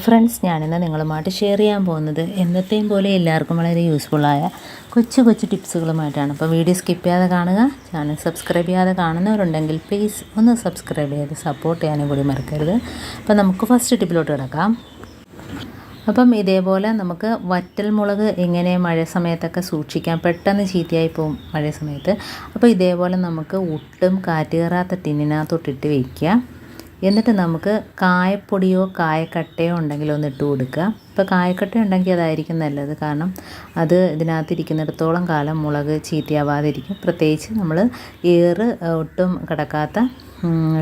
Friends, ഞാനിന്ന് നിങ്ങളുമായിട്ട് share ചെയ്യാൻ പോകുന്നത് എന്നത്തെയും പോലെ എല്ലാവർക്കും വളരെ യൂസ്ഫുള്ളായ കൊച്ചു കൊച്ചു ടിപ്സുകളുമായിട്ടാണ്. അപ്പോൾ വീഡിയോ സ്കിപ്പ് ചെയ്യാതെ കാണുക. ചാനൽ സബ്സ്ക്രൈബ് ചെയ്യാതെ കാണുന്നവരുണ്ടെങ്കിൽ പ്ലീസ് ഒന്ന് സബ്സ്ക്രൈബ് ചെയ്ത് സപ്പോർട്ട് ചെയ്യാനും കൂടി മറക്കരുത്. അപ്പോൾ നമുക്ക് ഫസ്റ്റ് ടിപ്പിലോട്ട് കിടക്കാം. അപ്പം ഇതേപോലെ നമുക്ക് വറ്റൽ മുളക് എങ്ങനെ മഴ സമയത്തൊക്കെ സൂക്ഷിക്കാം, പെട്ടെന്ന് ചീത്തയായി പോകും മഴ സമയത്ത്. അപ്പോൾ ഇതേപോലെ നമുക്ക് ഒട്ടും കാറ്റ് കയറാത്ത ടിന്നിനകത്തോട്ടിട്ട് വയ്ക്കുക. എന്നിട്ട് നമുക്ക് കായപ്പൊടിയോ കായക്കട്ടയോ ഉണ്ടെങ്കിൽ ഒന്ന് ഇട്ട് കൊടുക്കുക. ഇപ്പോൾ കായക്കട്ട ഉണ്ടെങ്കിൽ അതായിരിക്കും നല്ലത്, കാരണം അത് ഇതിനകത്തിരിക്കുന്നിടത്തോളം കാലം മുളക് ചീത്തയാവാതിരിക്കും. പ്രത്യേകിച്ച് നമ്മൾ ഒട്ടും കിടക്കാത്ത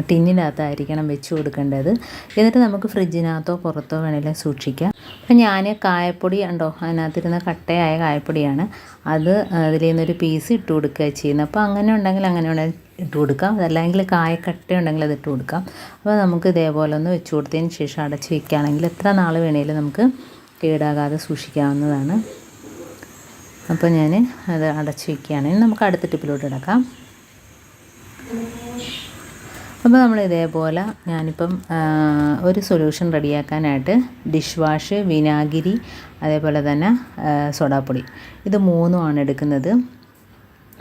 ടിന്നിനകത്തായിരിക്കണം വെച്ച് കൊടുക്കേണ്ടത്. എന്നിട്ട് നമുക്ക് ഫ്രിഡ്ജിനകത്തോ പുറത്തോ വേണമെങ്കിലും സൂക്ഷിക്കാം. അപ്പം ഞാൻ കായപ്പൊടി ഉണ്ടോ, അതിനകത്തിരുന്ന കട്ടയായ കായപ്പൊടിയാണ് അത് അതിൽ നിന്നൊരു പീസ് ഇട്ട് കൊടുക്കുക ചെയ്യുന്നത്. അപ്പോൾ അങ്ങനെ ഉണ്ടെങ്കിൽ ഇട്ട് കൊടുക്കാം, അതല്ലെങ്കിൽ കായക്കട്ട ഉണ്ടെങ്കിൽ അത് ഇട്ട് കൊടുക്കാം. അപ്പോൾ നമുക്ക് ഇതേപോലെ ഒന്ന് വെച്ച് കൊടുത്തതിന് ശേഷം അടച്ച് വയ്ക്കുകയാണെങ്കിൽ എത്ര നാൾ വേണമെങ്കിലും നമുക്ക് കേടാകാതെ സൂക്ഷിക്കാവുന്നതാണ്. അപ്പോൾ ഞാൻ അത് അടച്ച് വയ്ക്കുകയാണെങ്കിൽ നമുക്ക് അടുത്ത ടിപ്പിലോട്ട് കിടക്കാം. അപ്പോൾ നമ്മൾ ഇതേപോലെ ഞാനിപ്പം ഒരു സൊല്യൂഷൻ റെഡിയാക്കാനായിട്ട് ഡിഷ് വാഷ്, വിനാഗിരി, അതേപോലെ തന്നെ സോഡാപ്പൊടി, ഇത് മൂന്നുമാണ് എടുക്കുന്നത്.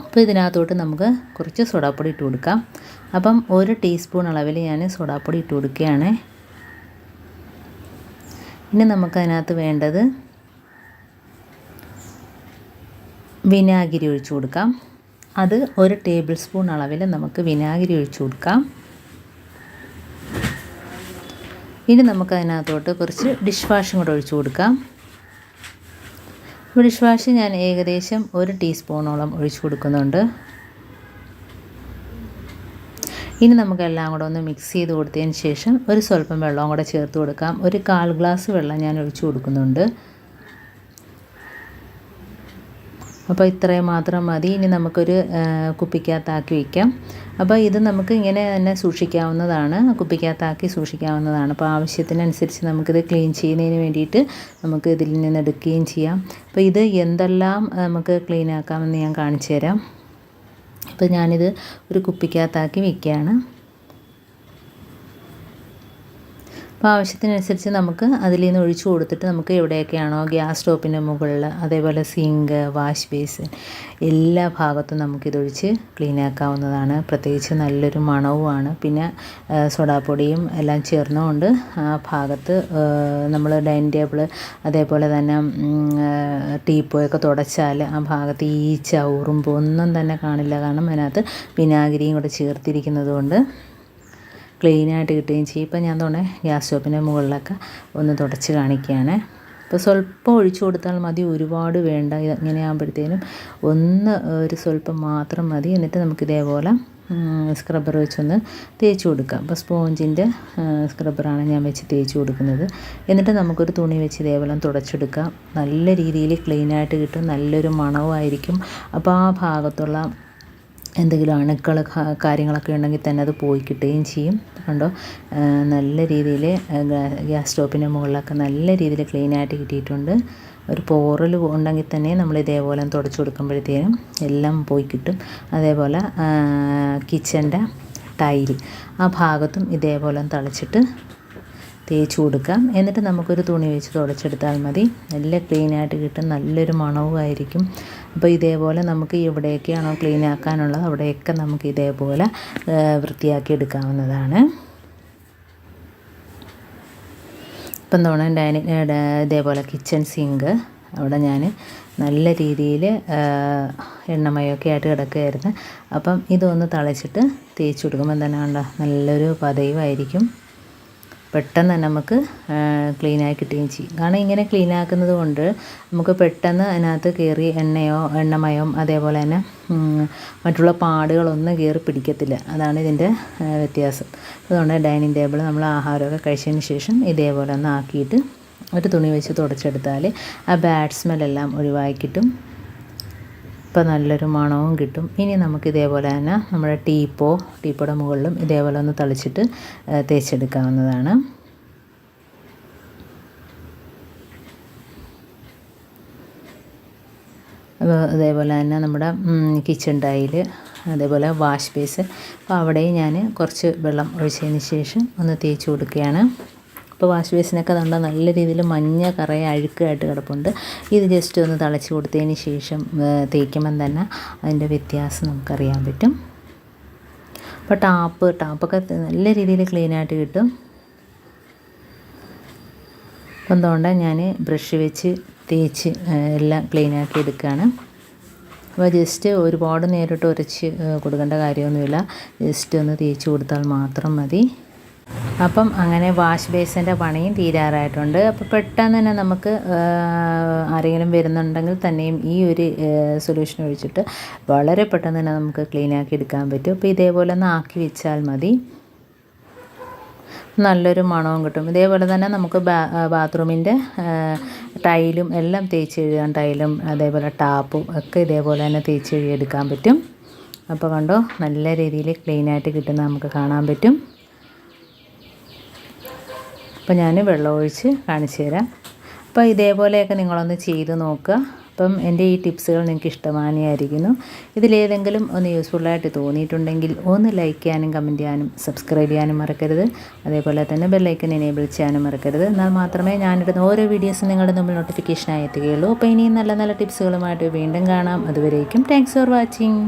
അപ്പോൾ ഇതിനകത്തോട്ട് നമുക്ക് കുറച്ച് സോഡാപ്പൊടി ഇട്ട് കൊടുക്കാം. അപ്പം 1 ടീസ്പൂൺ അളവിൽ ഞാൻ സോഡാപ്പൊടി ഇട്ട് കൊടുക്കുകയാണ്. ഇനി നമുക്കതിനകത്ത് വേണ്ടത് വിനാഗിരി ഒഴിച്ചു കൊടുക്കാം. അത് 1 ടേബിൾ സ്പൂൺ അളവിൽ നമുക്ക് വിനാഗിരി ഒഴിച്ചു കൊടുക്കാം. ഇനി നമുക്കതിനകത്തോട്ട് കുറച്ച് ഡിഷ് വാഷും കൂടെ ഒഴിച്ചു കൊടുക്കാം. ഡിഷ് വാഷ് ഞാൻ ഏകദേശം 1 ടീസ്പൂണോളം ഒഴിച്ചു കൊടുക്കുന്നുണ്ട്. ഇനി നമുക്കെല്ലാം കൂടെ ഒന്ന് മിക്സ് ചെയ്ത് കൊടുത്തതിന് ശേഷം ഒരു സ്വല്പം വെള്ളവും കൂടെ ചേർത്ത് കൊടുക്കാം. 1/4 ഗ്ലാസ് വെള്ളം ഞാൻ ഒഴിച്ചു കൊടുക്കുന്നുണ്ട്. അപ്പോൾ ഇത്രയും മാത്രം മതി. ഇനി നമുക്കൊരു കുപ്പിക്കകത്താക്കി വയ്ക്കാം. അപ്പോൾ ഇത് നമുക്ക് ഇങ്ങനെ തന്നെ സൂക്ഷിക്കാവുന്നതാണ്, കുപ്പിക്കകത്താക്കി സൂക്ഷിക്കാവുന്നതാണ്. അപ്പോൾ ആവശ്യത്തിനനുസരിച്ച് നമുക്കിത് ക്ലീൻ ചെയ്യുന്നതിന് വേണ്ടിയിട്ട് നമുക്ക് ഇതിൽ നിന്ന് എടുക്കുകയും ചെയ്യാം. അപ്പോൾ ഇത് എന്തെല്ലാം നമുക്ക് ക്ലീൻ ആക്കാമെന്ന് ഞാൻ കാണിച്ചു തരാം. അപ്പോൾ ഞാനിത് ഒരു കുപ്പിക്കകത്താക്കി വയ്ക്കുകയാണ്. അപ്പോൾ ആവശ്യത്തിനനുസരിച്ച് നമുക്ക് അതിൽ നിന്ന് ഒഴിച്ചു കൊടുത്തിട്ട് നമുക്ക് എവിടെയൊക്കെയാണോ ഗ്യാസ് സ്റ്റോപ്പിൻ്റെ മുകളിൽ, അതേപോലെ സിങ്ക്, വാഷ് ബേസിൻ, എല്ലാ ഭാഗത്തും നമുക്കിതൊഴിച്ച് ക്ലീൻ ആക്കാവുന്നതാണ്. പ്രത്യേകിച്ച് നല്ലൊരു മണവുമാണ്. പിന്നെ സോഡാപ്പൊടിയും എല്ലാം ചേർന്നുകൊണ്ട് ആ ഭാഗത്ത് നമ്മൾ ഡൈനിങ് ടേബിൾ, അതേപോലെ തന്നെ ടീപ്പോയൊക്കെ തുടച്ചാൽ ആ ഭാഗത്ത് ഈച്ച, ഉറുമ്പ് ഒന്നും തന്നെ കാണില്ല. കാരണം അതിനകത്ത് വിനാഗിരിയും കൂടെ ചേർത്തിരിക്കുന്നത് കൊണ്ട് ക്ലീനായിട്ട് കിട്ടുകയും ചെയ്യും. ഇപ്പം ഞാൻ ഗ്യാസ് സ്റ്റോപ്പിൻ്റെ മുകളിലൊക്കെ ഒന്ന് തുടച്ച് കാണിക്കുകയാണ്. ഇപ്പോൾ സ്വല്പം ഒഴിച്ചു കൊടുത്താൽ മതി, ഒരുപാട് വേണ്ട. ഇങ്ങനെ ആകുമ്പോഴത്തേനും ഒരു സ്വല്പം മാത്രം മതി. എന്നിട്ട് നമുക്കിതേപോലെ സ്ക്രബ്ബർ വെച്ചൊന്ന് തേച്ച് കൊടുക്കാം. അപ്പോൾ സ്പോഞ്ചിൻ്റെ സ്ക്രബ്ബറാണ് ഞാൻ വെച്ച് തേച്ച് കൊടുക്കുന്നത്. എന്നിട്ട് നമുക്കൊരു തുണി വെച്ച് ഇതേപോലെ തുടച്ചെടുക്കാം. നല്ല രീതിയിൽ ക്ലീനായിട്ട് കിട്ടും, നല്ലൊരു മണവുമായിരിക്കും. അപ്പോൾ ആ ഭാഗത്തുള്ള എന്തെങ്കിലും അണുക്കൾ കാര്യങ്ങളൊക്കെ ഉണ്ടെങ്കിൽ തന്നെ അത് പോയി കിട്ടുകയും ചെയ്യും. കണ്ടോ, നല്ല രീതിയിൽ ഗ്യാസ് സ്റ്റോപ്പിൻ്റെ മുകളിലൊക്കെ നല്ല രീതിയിൽ ക്ലീനായിട്ട് കിട്ടിയിട്ടുണ്ട്. ഒരു പോറൽ ഉണ്ടെങ്കിൽ തന്നെ നമ്മൾ ഇതേപോലെ തുടച്ചു കൊടുക്കുമ്പോഴത്തേനും എല്ലാം പോയി കിട്ടും. അതേപോലെ കിച്ചൻ്റെ ടൈൽ ആ ഭാഗത്തും ഇതേപോലെ തളിച്ചിട്ട് തേച്ച് കൊടുക്കാം. എന്നിട്ട് നമുക്കൊരു തുണി വെച്ച് തുടച്ചെടുത്താൽ മതി. നല്ല ക്ലീനായിട്ട് കിട്ടും, നല്ലൊരു മണവുമായിരിക്കും. അപ്പോൾ ഇതേപോലെ നമുക്ക് എവിടെയൊക്കെയാണോ ക്ലീൻ ആക്കാനുള്ളത് അവിടെയൊക്കെ നമുക്ക് ഇതേപോലെ വൃത്തിയാക്കി എടുക്കാവുന്നതാണ്. ഇപ്പം ഇതേപോലെ കിച്ചൺ സിങ്ക് അവിടെ ഞാൻ നല്ല രീതിയിൽ എണ്ണമയമൊക്കെ ആയിട്ട് കിടക്കുകയായിരുന്നു. അപ്പം ഇതൊന്ന് തളിച്ചിട്ട് തേച്ച് കൊടുക്കുമ്പോൾ തന്നെ കണ്ടോ നല്ലൊരു പതയുമായിരിക്കും. പെട്ടെന്ന് തന്നെ നമുക്ക് ക്ലീനായി കിട്ടുകയും ചെയ്യും. കാരണം ഇങ്ങനെ ക്ലീനാക്കുന്നത് കൊണ്ട് നമുക്ക് പെട്ടെന്ന് അതിനകത്ത് കയറി എണ്ണമയം അതേപോലെ തന്നെ മറ്റുള്ള പാടുകളൊന്നും കയറി പിടിക്കത്തില്ല. അതാണ് ഇതിൻ്റെ വ്യത്യാസം. അതുകൊണ്ട് ഡൈനിങ് ടേബിൾ നമ്മൾ ആഹാരമൊക്കെ കഴിച്ചതിന് ശേഷം ഇതേപോലെ ഒന്ന് ആക്കിയിട്ട് ഒരു തുണി വെച്ച് തുടച്ചെടുത്താൽ ആ ബാഡ് സ്മെല്ലെല്ലാം ഒഴിവാക്കി കിട്ടും. ഇപ്പോൾ നല്ലൊരു മണവും കിട്ടും. ഇനി നമുക്ക് ഇതേപോലെ തന്നെ നമ്മുടെ ടീപ്പോയുടെ മുകളിലും ഇതേപോലെ ഒന്ന് തളിച്ചിട്ട് തേച്ചെടുക്കാവുന്നതാണ്. അതേപോലെ തന്നെ നമ്മുടെ കിച്ചൺ ടൈൽ, അതേപോലെ വാഷ് ബേസ്, അപ്പോൾ അവിടെയും ഞാൻ കുറച്ച് വെള്ളം ഒഴിച്ചതിന് ശേഷം ഒന്ന് തേച്ച് കൊടുക്കുകയാണ്. അപ്പോൾ വാഷ് ബേസിനൊക്കെ നല്ല രീതിയിൽ മഞ്ഞ കറ അഴുക്കായിട്ട് കിടപ്പുണ്ട്. ഇത് ജസ്റ്റ് ഒന്ന് തിളച്ച് കൊടുത്തതിന് ശേഷം തേക്കുമ്പം തന്നെ അതിൻ്റെ വ്യത്യാസം നമുക്കറിയാൻ പറ്റും. അപ്പോൾ ടാപ്പൊക്കെ നല്ല രീതിയിൽ ക്ലീനായിട്ട് കിട്ടും. അപ്പം അതുകൊണ്ട് ഞാൻ ബ്രഷ് വെച്ച് തേച്ച് എല്ലാം ക്ലീനാക്കി എടുക്കുകയാണ്. അപ്പോൾ ജസ്റ്റ് ഒരുപാട് നേരിട്ട് ഉരച്ച് കൊടുക്കേണ്ട കാര്യമൊന്നുമില്ല, ജസ്റ്റ് ഒന്ന് തേച്ച് കൊടുത്താൽ മാത്രം മതി. അപ്പം അങ്ങനെ വാഷ് ബേസിൻ്റെ പണിയും തീരാറായിട്ടുണ്ട്. അപ്പോൾ പെട്ടെന്ന് തന്നെ നമുക്ക് ആരെങ്കിലും വരുന്നുണ്ടെങ്കിൽ തന്നെയും ഈ ഒരു സൊല്യൂഷൻ ഒഴിച്ചിട്ട് വളരെ പെട്ടെന്ന് തന്നെ നമുക്ക് ക്ലീനാക്കി എടുക്കാൻ പറ്റും. അപ്പോൾ ഇതേപോലെ ഒന്ന് ആക്കി വെച്ചാൽ മതി, നല്ലൊരു മണവും കിട്ടും. ഇതേപോലെ തന്നെ നമുക്ക് ബാത്റൂമിൻ്റെ ടൈലും എല്ലാം തേച്ച് കഴുകാൻ, ടൈലും അതേപോലെ ടാപ്പും ഒക്കെ ഇതേപോലെ തന്നെ തേച്ച് കഴുകിയെടുക്കാൻ പറ്റും. അപ്പോൾ കണ്ടോ, നല്ല രീതിയിൽ ക്ലീനായിട്ട് കിട്ടുന്ന നമുക്ക് കാണാൻ പറ്റും. അപ്പോൾ ഞാൻ വെള്ളം ഒഴിച്ച് കാണിച്ചു തരാം. അപ്പോൾ ഇതേപോലെയൊക്കെ നിങ്ങളൊന്ന് ചെയ്ത് നോക്കുക. അപ്പം എൻ്റെ ഈ ടിപ്സുകൾ നിങ്ങൾക്ക് ഇഷ്ടമായിരിക്കുന്നു. ഇതിലേതെങ്കിലും ഒന്ന് യൂസ്ഫുള്ളായിട്ട് തോന്നിയിട്ടുണ്ടെങ്കിൽ ഒന്ന് ലൈക്ക് ചെയ്യാനും കമൻറ്റ് ചെയ്യാനും സബ്സ്ക്രൈബ് ചെയ്യാനും മറക്കരുത്. അതേപോലെ തന്നെ ബെല്ലൈക്കൻ എനേബിൾ ചെയ്യാനും മറക്കരുത്. എന്നാൽ മാത്രമേ ഞാനിടുന്ന ഓരോ വീഡിയോസും നിങ്ങളുടെ മുമ്പിൽ നോട്ടിഫിക്കേഷനായി എത്തുകയുള്ളൂ. അപ്പോൾ ഇനിയും നല്ല നല്ല ടിപ്സുകളുമായിട്ട് വീണ്ടും കാണാം. അതുവരേക്കും താങ്ക്സ് ഫോർ വാച്ചിങ്.